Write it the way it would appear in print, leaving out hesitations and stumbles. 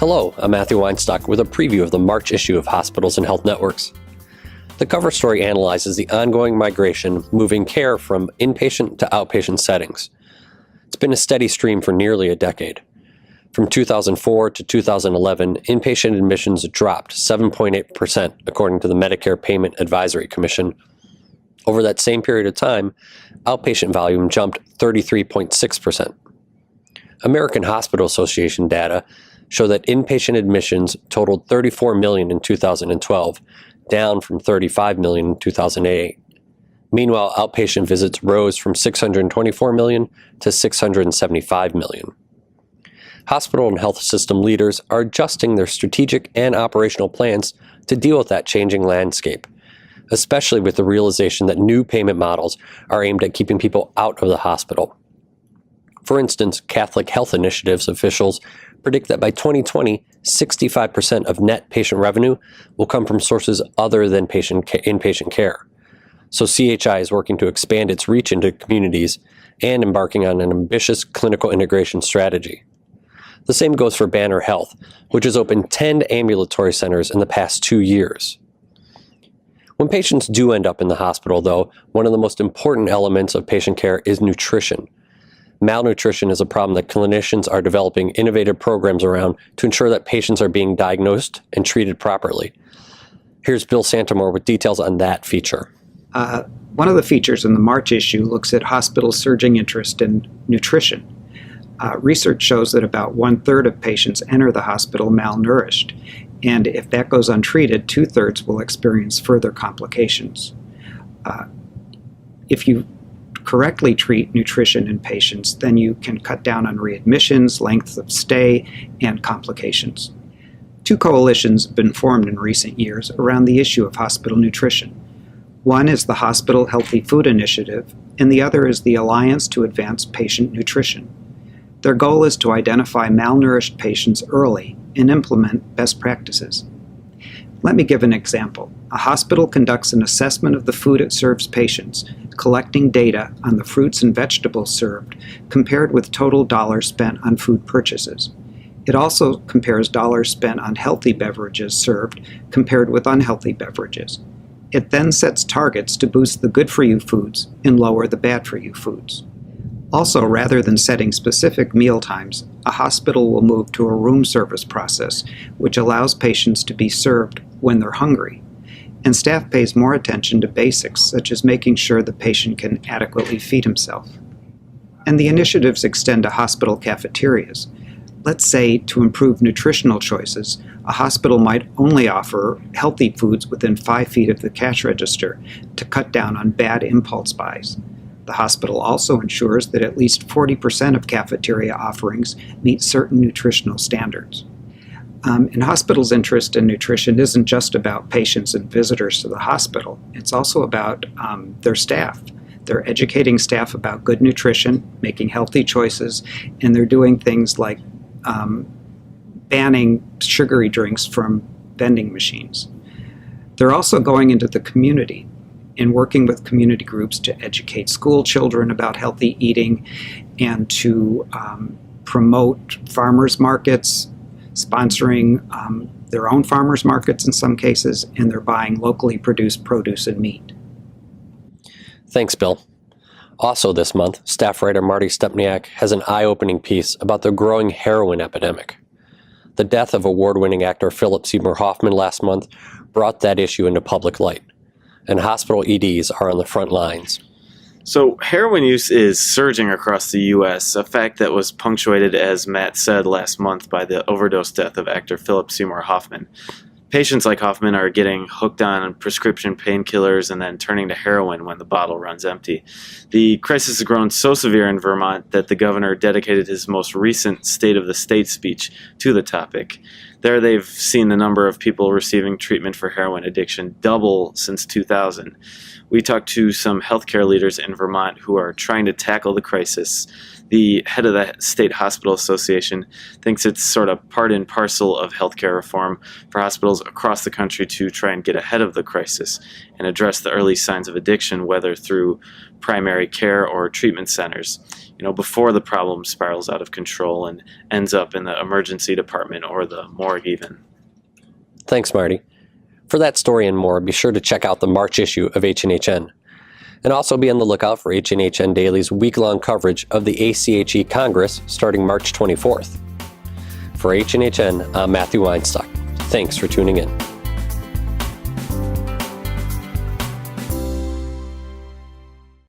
Hello, I'm Matthew Weinstock with a preview of the March issue of Hospitals and Health Networks. The cover story analyzes the ongoing migration moving care from inpatient to outpatient settings. It's been a steady stream for nearly a decade. From 2004 to 2011, inpatient admissions dropped 7.8%, according to the Medicare Payment Advisory Commission. Over that same period of time, outpatient volume jumped 33.6%. American Hospital Association data show that inpatient admissions totaled 34 million in 2012, down from 35 million in 2008. Meanwhile, outpatient visits rose from 624 million to 675 million. Hospital and health system leaders are adjusting their strategic and operational plans to deal with that changing landscape, especially with the realization that new payment models are aimed at keeping people out of the hospital. For instance, Catholic Health Initiatives officials predict that by 2020, 65% of net patient revenue will come from sources other than inpatient care. So CHI is working to expand its reach into communities and embarking on an ambitious clinical integration strategy. The same goes for Banner Health, which has opened 10 ambulatory centers in the past 2 years. When patients do end up in the hospital, though, one of the most important elements of patient care is nutrition. Malnutrition is a problem that clinicians are developing innovative programs around to ensure that patients are being diagnosed and treated properly. Here's Bill Santamore with details on that feature. One of the features in the March issue looks at hospitals' surging interest in nutrition. Research shows that about 1/3 of patients enter the hospital malnourished, and if that goes untreated, 2/3 will experience further complications. If you correctly treat nutrition in patients, then you can cut down on readmissions, length of stay, and complications. 2 coalitions have been formed in recent years around the issue of hospital nutrition. One is the Hospital Healthy Food Initiative, and the other is the Alliance to Advance Patient Nutrition. Their goal is to identify malnourished patients early and implement best practices. Let me give an example. A hospital conducts an assessment of the food it serves patients, collecting data on the fruits and vegetables served compared with total dollars spent on food purchases. It also compares dollars spent on healthy beverages served compared with unhealthy beverages. It then sets targets to boost the good-for-you foods and lower the bad-for-you foods. Also, rather than setting specific meal times, a hospital will move to a room service process, which allows patients to be served when they're hungry. And staff pays more attention to basics, such as making sure the patient can adequately feed himself. And the initiatives extend to hospital cafeterias. Let's say, to improve nutritional choices, a hospital might only offer healthy foods within 5 feet of the cash register to cut down on bad impulse buys. The hospital also ensures that at least 40% of cafeteria offerings meet certain nutritional standards. And hospitals' interest in nutrition isn't just about patients and visitors to the hospital. It's also about their staff. They're educating staff about good nutrition, making healthy choices, and they're doing things like banning sugary drinks from vending machines. They're also going into the community and working with community groups to educate school children about healthy eating and to promote farmers markets, sponsoring their own farmers markets in some cases, and they're buying locally produced produce and meat. Thanks, Bill. Also this month, staff writer Marty Stepniak has an eye-opening piece about the growing heroin epidemic. The death of award-winning actor Philip Seymour Hoffman last month brought that issue into public light, and hospital EDs are on the front lines. So heroin use is surging across the U.S., a fact that was punctuated, as Matt said last month, by the overdose death of actor Philip Seymour Hoffman. Patients like Hoffman are getting hooked on prescription painkillers and then turning to heroin when the bottle runs empty. The crisis has grown so severe in Vermont that the governor dedicated his most recent State of the State speech to the topic. There they've seen the number of people receiving treatment for heroin addiction double since 2000. We talked to some healthcare leaders in Vermont who are trying to tackle the crisis. The head of the State Hospital Association thinks it's sort of part and parcel of healthcare reform for hospitals across the country to try and get ahead of the crisis. and address the early signs of addiction, whether through primary care or treatment centers, before the problem spirals out of control and ends up in the emergency department or the morgue even. Thanks, Marty. For that story and more, be sure to check out the March issue of HNHN. And also be on the lookout for HNHN Daily's week-long coverage of the ACHE Congress starting March 24th. For HNHN, I'm Matthew Weinstock. Thanks for tuning in.